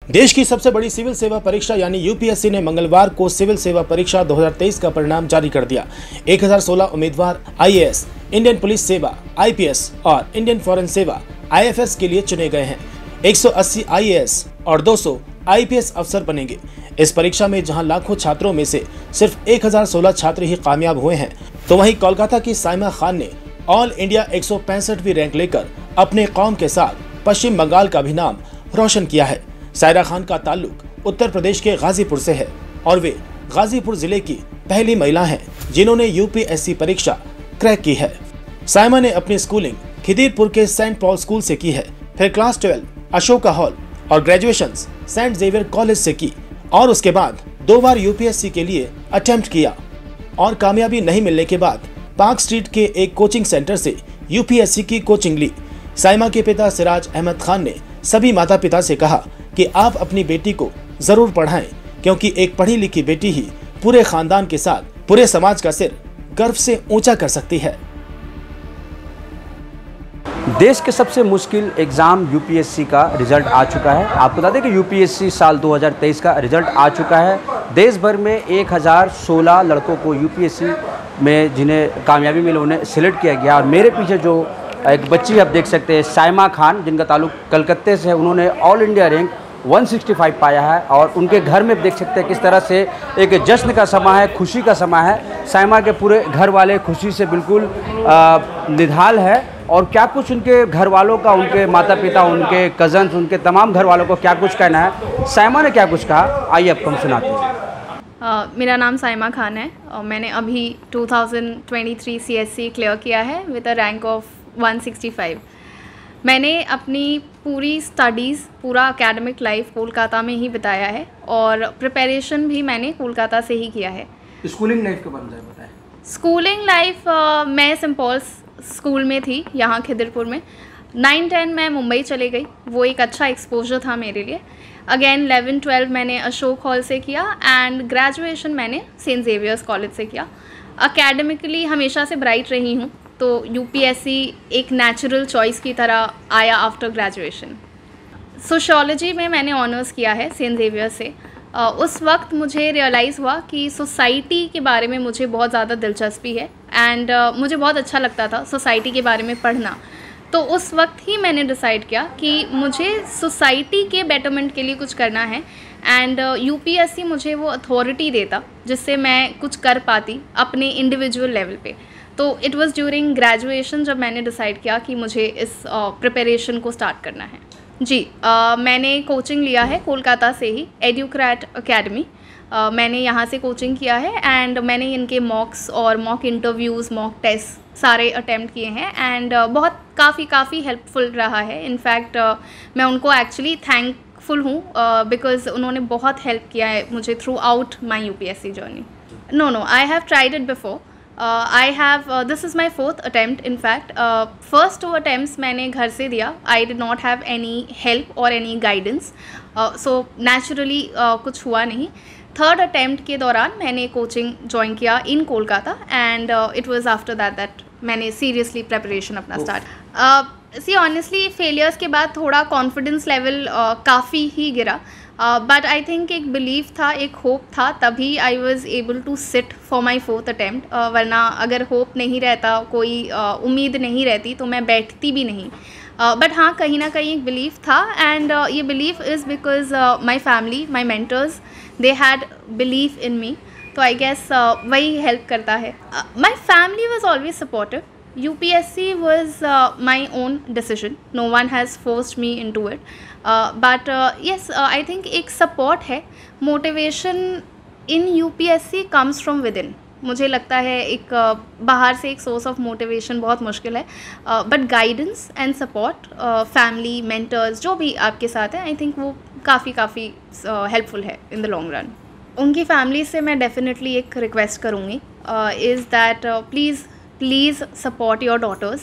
देश की सबसे बड़ी सिविल सेवा परीक्षा यानी यूपीएससी ने मंगलवार को सिविल सेवा परीक्षा 2023 का परिणाम जारी कर दिया। 1016 उम्मीदवार आईएएस, इंडियन पुलिस सेवा आईपीएस और इंडियन फॉरेन सेवा आईएफएस के लिए चुने गए हैं। 180 आईएएस और 200 आईपीएस अफसर बनेंगे। इस परीक्षा में जहां लाखों छात्रों में से सिर्फ 1016 छात्र ही कामयाब हुए हैं, तो वहीं कोलकाता की साइमा खान ने ऑल इंडिया 165वीं रैंक लेकर अपने कौम के साथ पश्चिम बंगाल का भी नाम रोशन किया है। सायरा खान का ताल्लुक उत्तर प्रदेश के गाजीपुर से है और वे गाजीपुर जिले की पहली महिला हैं जिन्होंने यूपीएससी परीक्षा क्रैक की है। साइमा ने अपनी स्कूलिंग खिदीरपुर के सेंट पॉल स्कूल से की है, फिर क्लास 12 अशोका हॉल और ग्रेजुएशन सेंट जेवियर कॉलेज से की और उसके बाद 2 बार यूपीएससी के लिए अटेम्प्ट किया और कामयाबी नहीं मिलने के बाद पार्क स्ट्रीट के एक कोचिंग सेंटर से यूपीएससी की कोचिंग ली। साइमा के पिता सिराज अहमद खान ने सभी माता पिता से कहा कि आप अपनी बेटी को जरूर पढ़ाएं, क्योंकि एक पढ़ी लिखी बेटी ही पूरे खानदान के साथ पूरे समाज का सिर गर्व से ऊंचा कर सकती है। देश के सबसे मुश्किल एग्ज़ाम यूपीएससी का रिजल्ट आ चुका है। आपको बता दें कि यूपीएससी साल 2023 का रिजल्ट आ चुका है। देश भर में 1016 लड़कों को यूपीएससी में जिन्हें कामयाबी मिली उन्हें सिलेक्ट किया गया। और मेरे पीछे जो एक बच्ची आप देख सकते हैं, साइमा खान, जिनका ताल्लुक कलकत्ते से है, उन्होंने ऑल इंडिया रैंक 165 पाया है और उनके घर में देख सकते हैं किस तरह से एक जश्न का समय है, खुशी का समय है। साइमा के पूरे घर वाले खुशी से बिल्कुल निढाल है और क्या कुछ उनके घर वालों का, उनके माता पिता, उनके कज़न्स, उनके तमाम घर वालों को क्या कुछ कहना है, साइमा ने क्या कुछ कहा, आइए आपको हम सुनाते हैं। मेरा नाम साइमा खान है और मैंने अभी 2023 सीएससी क्लियर किया है विद अ रैंक ऑफ 165। मैंने अपनी पूरी स्टडीज़, पूरा एकेडमिक लाइफ कोलकाता में ही बिताया है और प्रिपरेशन भी मैंने कोलकाता से ही किया है। स्कूलिंग लाइफ के बारे में बताएं। स्कूलिंग लाइफ मैं सिंपल स्कूल में थी, यहाँ खिदरपुर में। 9-10 मैं मुंबई चले गई, वो एक अच्छा एक्सपोजर था मेरे लिए। अगेन 11-12 मैंने अशोक हॉल से किया एंड ग्रेजुएशन मैंने सेंट जेवियर्स कॉलेज से किया। एकेडमिकली हमेशा से ब्राइट रही हूँ, तो यूपीएससी एक नेचुरल चॉइस की तरह आया आफ्टर ग्रेजुएशन। सोशियोलॉजी में मैंने ऑनर्स किया है सेंट जेवियर से। उस वक्त मुझे रियलाइज़ हुआ कि सोसाइटी के बारे में मुझे बहुत ज़्यादा दिलचस्पी है एंड मुझे बहुत अच्छा लगता था सोसाइटी के बारे में पढ़ना। तो उस वक्त ही मैंने डिसाइड किया कि मुझे सोसाइटी के बेटरमेंट के लिए कुछ करना है एंड यूपीएससी मुझे वो अथॉरिटी देता जिससे मैं कुछ कर पाती अपने इंडिविजुअल लेवल पे। तो इट वाज ड्यूरिंग ग्रेजुएशन जब मैंने डिसाइड किया कि मुझे इस प्रिपरेशन को स्टार्ट करना है। जी, मैंने कोचिंग लिया है कोलकाता से ही, एड्यूक्रैट एकेडमी। मैंने यहाँ से कोचिंग किया है एंड मैंने इनके मॉक्स और मॉक इंटरव्यूज़, मॉक टेस्ट सारे अटेम्प्ट किए हैं एंड बहुत काफ़ी हेल्पफुल रहा है। इनफैक्ट मैं उनको एक्चुअली थैंकफुल हूँ बिकॉज उन्होंने बहुत हेल्प किया है मुझे throughout my UPSC journey. No, I have tried it before. this is my 4th attempt in fact. First 2 attempts मैंने घर से दिया। I did not have any help or any guidance, so naturally कुछ हुआ नहीं। 3rd attempt के दौरान मैंने कोचिंग ज्वाइन किया in Kolkata and it was after that मैंने सीरियसली प्रेपरेशन अपना स्टार्ट। सी ऑनेस्टली फेलियर्स के बाद थोड़ा कॉन्फिडेंस लेवल काफ़ी ही गिरा, बट आई थिंक एक बिलीव था, एक होप था, तभी I was able to sit for my 4th attempt. वरना अगर होप नहीं रहता, कोई उम्मीद नहीं रहती, तो मैं बैठती भी नहीं। बट हाँ, कहीं ना कहीं एक बिलीव था एंड ये believe is because my family, my mentors, they had believe in me. तो आई गेस वही हेल्प करता है। My family was always supportive. UPSC was my own decision. No one has forced me into it. But yes, I think एक support है। Motivation in UPSC comes from within. मुझे लगता है एक बाहर से एक source of motivation बहुत मुश्किल है, but guidance and support, family, mentors जो भी आपके साथ हैं, I think वो काफ़ी helpful है in the long run. उनकी family से मैं definitely एक request करूँगी is that please support your daughters,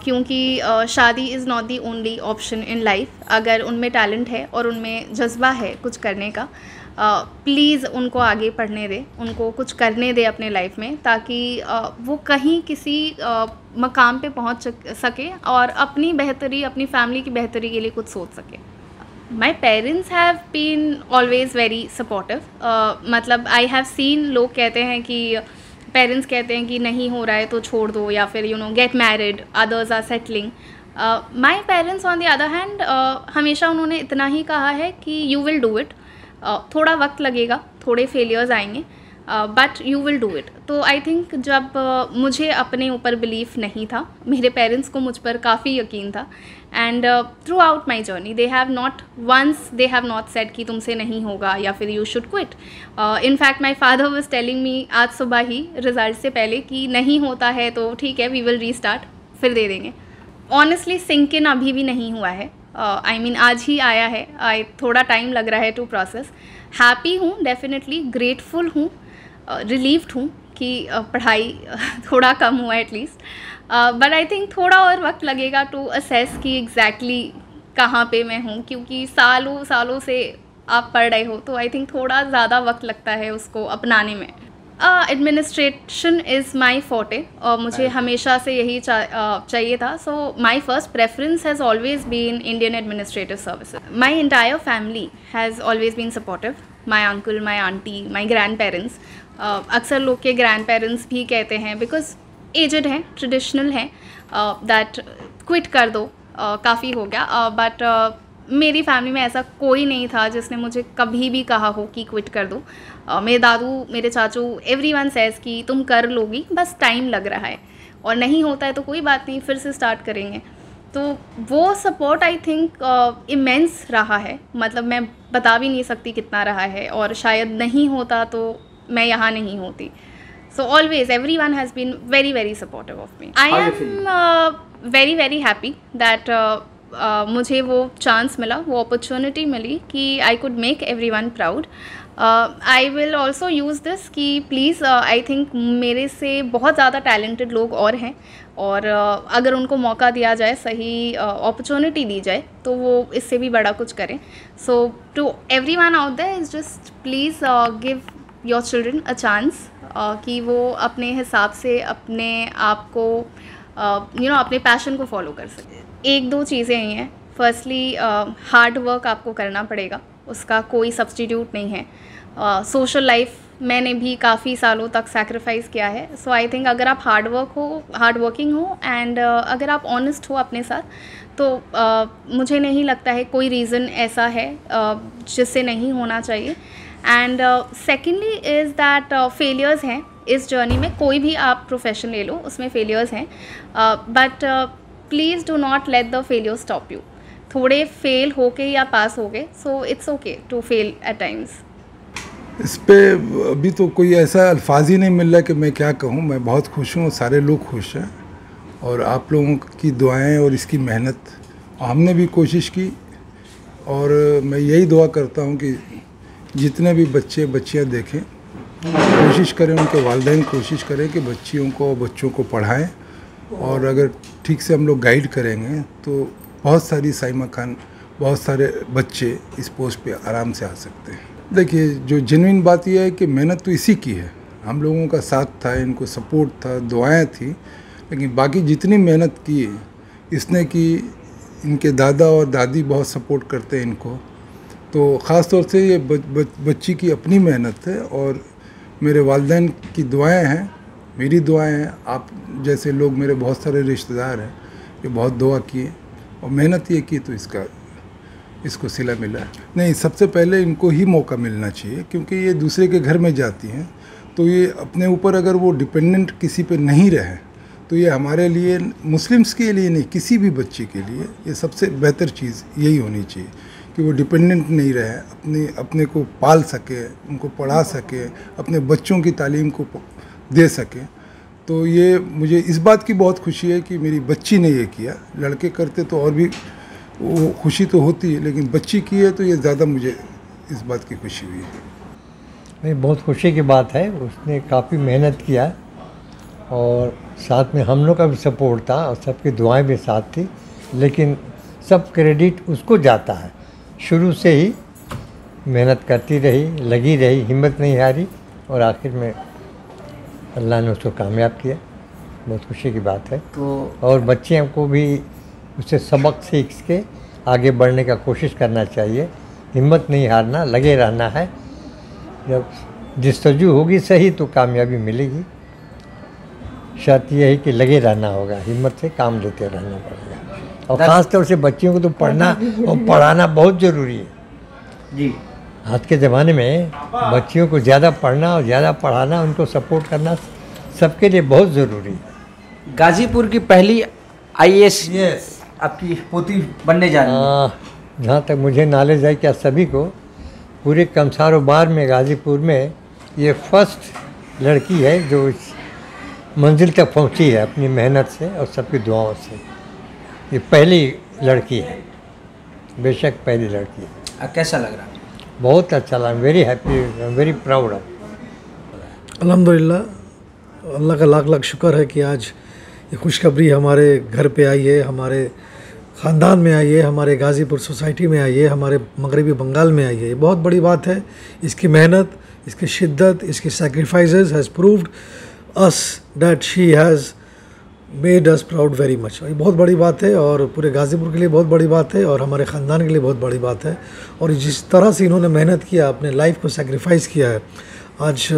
क्योंकि शादी is not the only option in life. अगर उनमें टैलेंट है और उनमें जज्बा है कुछ करने का, प्लीज़ उनको आगे पढ़ने दे, उनको कुछ करने दे अपने लाइफ में, ताकि वो कहीं किसी मकाम पे पहुंच सके और अपनी बेहतरी, अपनी फैमिली की बेहतरी के लिए कुछ सोच सके। My parents have been always very supportive. मतलब आई हैव सीन, लोग कहते हैं कि पेरेंट्स कहते हैं कि नहीं हो रहा है तो छोड़ दो, या फिर you know get married, others are settling. My parents on the other hand हमेशा उन्होंने इतना ही कहा है कि यू विल डू इट, थोड़ा वक्त लगेगा, थोड़े फेलियर्स आएंगे, but you will do it. तो आई थिंक जब मुझे अपने ऊपर बिलीफ नहीं था, मेरे पेरेंट्स को मुझ पर काफ़ी यकीन था, and through out my journey they have not said कि तुमसे नहीं होगा या फिर you should quit. In fact my father was telling me आज सुबह ही रिजल्ट से पहले कि नहीं होता है तो ठीक है, वी विल रीस्टार्ट, फिर दे देंगे। ऑनेस्टली सिंक इन अभी भी नहीं हुआ है, आई मीन आज ही आया है, थोड़ा टाइम लग रहा है टू प्रोसेस। हैप्पी हूँ, डेफिनेटली ग्रेटफुल हूँ, रिलीव्ड हूँ कि पढ़ाई थोड़ा कम हुआ एटलीस्ट, बट आई थिंक थोड़ा और वक्त लगेगा टू असेस कि एग्जैक्टली कहाँ पे मैं हूँ, क्योंकि सालों सालों से आप पढ़ रहे हो, तो आई थिंक थोड़ा ज़्यादा वक्त लगता है उसको अपनाने में। एडमिनिस्ट्रेशन इज़ माई फोर्टे, और मुझे हमेशा से यही चाहिए था। So my first preference has always been Indian administrative services. My entire family has always been supportive, my uncle, my aunty, my grandparents. अक्सर लोग के ग्रैंड पेरेंट्स भी कहते हैं, बिकॉज एजड हैं, ट्रेडिशनल हैं, दैट क्विट कर दो, काफ़ी हो गया, बट मेरी फैमिली में ऐसा कोई नहीं था जिसने मुझे कभी भी कहा हो कि क्विट कर दो। मेरे दादू, मेरे चाचू, एवरीवन सेज कि तुम कर लोगी, बस टाइम लग रहा है, और नहीं होता है तो कोई बात नहीं, फिर से स्टार्ट करेंगे। तो वो सपोर्ट आई थिंक इमेंस रहा है, मतलब मैं बता भी नहीं सकती कितना रहा है, और शायद नहीं होता तो मैं यहाँ नहीं होती। So always everyone has been very very supportive of me. I am very very happy that मुझे वो चांस मिला, वो अपॉर्चुनिटी मिली कि I could make everyone proud. I will also use this कि प्लीज़, आई थिंक मेरे से बहुत ज़्यादा टैलेंटेड लोग और हैं, और अगर उनको मौका दिया जाए, सही अपॉर्चुनिटी दी जाए, तो वो इससे भी बड़ा कुछ करें। So to everyone out there is just please give your children a chance, कि वो अपने हिसाब से अपने आप को अपने पैशन को फॉलो कर सके। एक दो चीज़ें ही हैं। फर्स्टली हार्ड वर्क आपको करना पड़ेगा, उसका कोई सब्स्टिट्यूट नहीं है। सोशल लाइफ मैंने भी काफ़ी सालों तक सैक्रिफाइस किया है। सो आई थिंक अगर आप हार्ड वर्किंग हो, एंड अगर आप ऑनेस्ट हो अपने साथ, तो मुझे नहीं लगता है कोई रीज़न ऐसा है जिससे नहीं होना चाहिए। And secondly is that failures हैं इस जर्नी में, कोई भी आप प्रोफेशन ले लो उसमें फेलियर्स हैं, but please do not let the failure stop you. थोड़े फेल होके या पास हो गए, so it's okay to fail at times. इस पे अभी तो कोई ऐसा अल्फाज ही नहीं मिल रहा कि मैं क्या कहूँ। मैं बहुत खुश हूँ, सारे लोग खुश हैं, और आप लोगों की दुआएं और इसकी मेहनत हमने भी कोशिश की, और मैं यही दुआ करता हूँ कि जितने भी बच्चे बच्चियाँ देखें, कोशिश करें, उनके वालिदैन कोशिश करें कि बच्चों को पढ़ाएं, और अगर ठीक से हम लोग गाइड करेंगे तो बहुत सारी साइमा खान, बहुत सारे बच्चे इस पोस्ट पे आराम से आ सकते हैं। देखिए, जो जेन्युइन बात यह है कि मेहनत तो इसी की है, हम लोगों का साथ था, इनको सपोर्ट था, दुआएं थी, लेकिन बाकी जितनी मेहनत की इसने की, इनके दादा और दादी बहुत सपोर्ट करते हैं इनको, तो ख़ास तौर से ये बच्ची की अपनी मेहनत है, और मेरे वालिदैन की दुआएं हैं, मेरी दुआएं हैं। आप जैसे लोग, मेरे बहुत सारे रिश्तेदार हैं, ये बहुत दुआ किए और मेहनत ये की, तो इसको सिला मिला है। नहीं, सबसे पहले इनको ही मौका मिलना चाहिए, क्योंकि ये दूसरे के घर में जाती हैं, तो ये अपने ऊपर अगर वो डिपेंडेंट किसी पे नहीं रहे, तो ये हमारे लिए, मुस्लिम्स के लिए नहीं, किसी भी बच्चे के लिए ये सबसे बेहतर चीज़ यही होनी चाहिए कि वो डिपेंडेंट नहीं रहे, अपने को पाल सके, उनको पढ़ा सके, अपने बच्चों की तालीम को दे सके। तो ये मुझे इस बात की बहुत खुशी है कि मेरी बच्ची ने ये किया। लड़के करते तो और भी वो खुशी तो होती है, लेकिन बच्ची की है तो ये ज़्यादा मुझे इस बात की खुशी हुई है। नहीं, बहुत खुशी की बात है, उसने काफ़ी मेहनत किया, और साथ में हम लोग का भी सपोर्ट था, और सबकी दुआएं भी साथ थी, लेकिन सब क्रेडिट उसको जाता है। शुरू से ही मेहनत करती रही, लगी रही, हिम्मत नहीं हारी, और आखिर में अल्लाह ने उसको कामयाब किया। बहुत खुशी की बात है। तो और बच्चियों को भी उससे सबक सीख के आगे बढ़ने का कोशिश करना चाहिए, हिम्मत नहीं हारना, लगे रहना है। जब जस्तजू होगी सही तो कामयाबी मिलेगी। शर्त यह है कि लगे रहना होगा, हिम्मत से काम लेते रहना पड़ेगा। और ख़ास तौर से बच्चियों को तो पढ़ना और पढ़ाना बहुत ज़रूरी है जी। आज के ज़माने में बच्चियों को ज़्यादा पढ़ना और ज़्यादा पढ़ाना, उनको सपोर्ट करना सबके लिए बहुत ज़रूरी है। गाजीपुर की पहली IAS आपकी पोती बनने जा रही है। जहाँ तक मुझे नॉलेज है, क्या सभी को पूरे कमसारोबार में गाज़ीपुर में ये फर्स्ट लड़की है जो इस मंजिल तक पहुँची है अपनी मेहनत से और सबकी दुआओं से। ये पहली लड़की है, बेशक पहली लड़की है। कैसा लग रहा है? बहुत अच्छा लगा, very happy, very proud of. अल्हम्दुलिल्लाह, अल्लाह का लाख लाख शुक्र है कि आज ये खुशखबरी हमारे घर पे आई है, हमारे ख़ानदान में आई है, हमारे गाज़ीपुर सोसाइटी में आई है, हमारे मगरबी बंगाल में आई है। ये बहुत बड़ी बात है। इसकी मेहनत, इसकी शिद्दत, इसकी sacrifices has proved us that she has made us proud very much. ये बहुत बड़ी बात है और पूरे गाज़ीपुर के लिए बहुत बड़ी बात है और हमारे ख़ानदान के लिए बहुत बड़ी बात है। और जिस तरह से इन्होंने मेहनत किया, अपने लाइफ को सैक्रिफाइस किया है, आज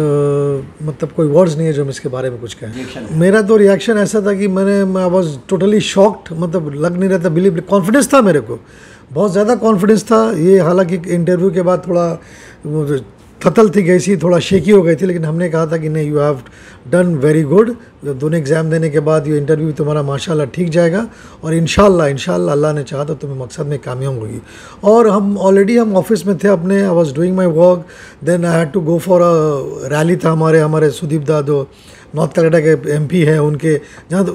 मतलब कोई वर्ड्स नहीं है जो हम इसके बारे में कुछ कहें। मेरा तो रिएक्शन ऐसा था कि आई वाज टोटली शॉक्ड, मतलब लग नहीं रहा था, बिलीव, कॉन्फिडेंस था मेरे को, बहुत ज़्यादा कॉन्फिडेंस था। ये हालांकि इंटरव्यू के बाद थोड़ा थतल थी गई सी, थोड़ा शेकी हो गई थी, लेकिन हमने कहा था कि नहीं, you have done very good. दोनों एग्ज़ाम देने के बाद ये इंटरव्यू तुम्हारा माशाल्लाह ठीक जाएगा और इंशाल्लाह अल्लाह ने चाहा तो तुम्हें मकसद में कामयाब होगी। और हम ऑफिस में थे अपने, I was doing my work, then I had to go for a rally था हमारे सुदीप दा जो नॉर्थ कनाडा के MP हैं उनके, जहाँ तो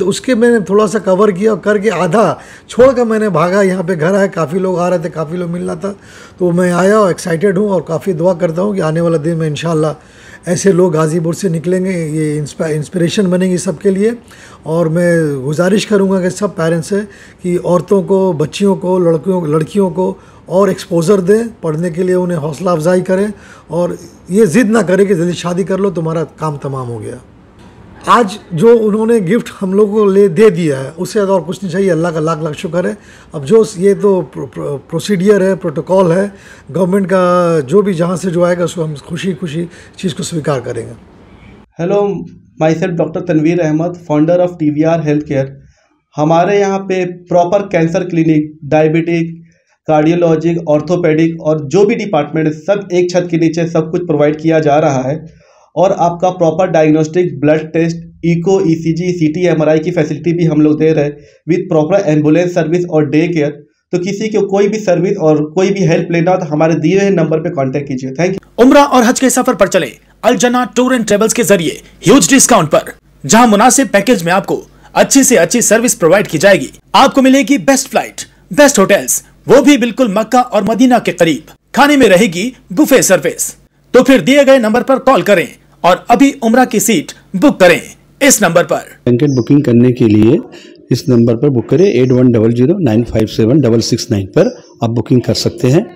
उसके मैंने थोड़ा सा कवर किया और करके आधा छोड़ कर मैंने भागा, यहाँ पे घर आया, काफ़ी लोग आ रहे थे, काफ़ी लोग मिल रहा था, तो मैं आया और एक्साइटेड हूँ और काफ़ी दुआ करता हूँ कि आने वाला दिन में इंशाल्लाह ऐसे लोग गाज़ीपुर से निकलेंगे, ये इंस्पिरेशन बनेगी सबके लिए। और मैं गुजारिश करूँगा कि सब पेरेंट्स से कि औरतों को, बच्चियों को, लड़कियों को और एक्सपोज़र दें, पढ़ने के लिए उन्हें हौसला अफजाई करें और ये ज़िद ना करें कि जल्दी शादी कर लो, तुम्हारा काम तमाम हो गया। आज जो उन्होंने गिफ्ट हम लोगों को दे दिया है, उससे ज़्यादा और कुछ नहीं चाहिए। अल्लाह का लाख लाख शुक्र है। अब जो ये तो प्रोसीडियर है, प्रोटोकॉल है गवर्नमेंट का, जो भी जहाँ से जो आएगा उसको हम खुशी चीज़ को स्वीकार करेंगे। Hello, myself doctor Tanveer Ahmed, founder of TVR healthcare. हमारे यहाँ पे proper cancer clinic, diabetic, cardiologic, orthopedic और जो भी डिपार्टमेंट है सब एक छत के नीचे सब कुछ प्रोवाइड किया जा रहा है। और आपका proper diagnostic, blood test, echo, ECG, CT, MRI की फैसिलिटी भी हम लोग दे रहे हैं विद प्रॉपर एम्बुलेंस सर्विस और डे केयर। तो किसी को कोई भी सर्विस और कोई भी हेल्प लेना हो तो हमारे दिए हुए नंबर पे कांटेक्ट कीजिए। Thank you. उम्रा और हज के सफर पर चले अल जन्ना टूर एंड ट्रेवल्स के जरिए ह्यूज डिस्काउंट पर, जहां मुनासिब पैकेज में आपको अच्छी से अच्छी सर्विस प्रोवाइड की जाएगी। आपको मिलेगी बेस्ट फ्लाइट, बेस्ट होटल्स, वो भी बिल्कुल मक्का और मदीना के करीब। खाने में रहेगी बुफे सर्विस। तो फिर दिए गए नंबर पर कॉल करें और अभी उम्रा की सीट बुक करें इस नंबर पर। ब्लैंकेट बुकिंग करने के लिए इस नंबर पर बुक करें 8100957669 पर आप बुकिंग कर सकते हैं।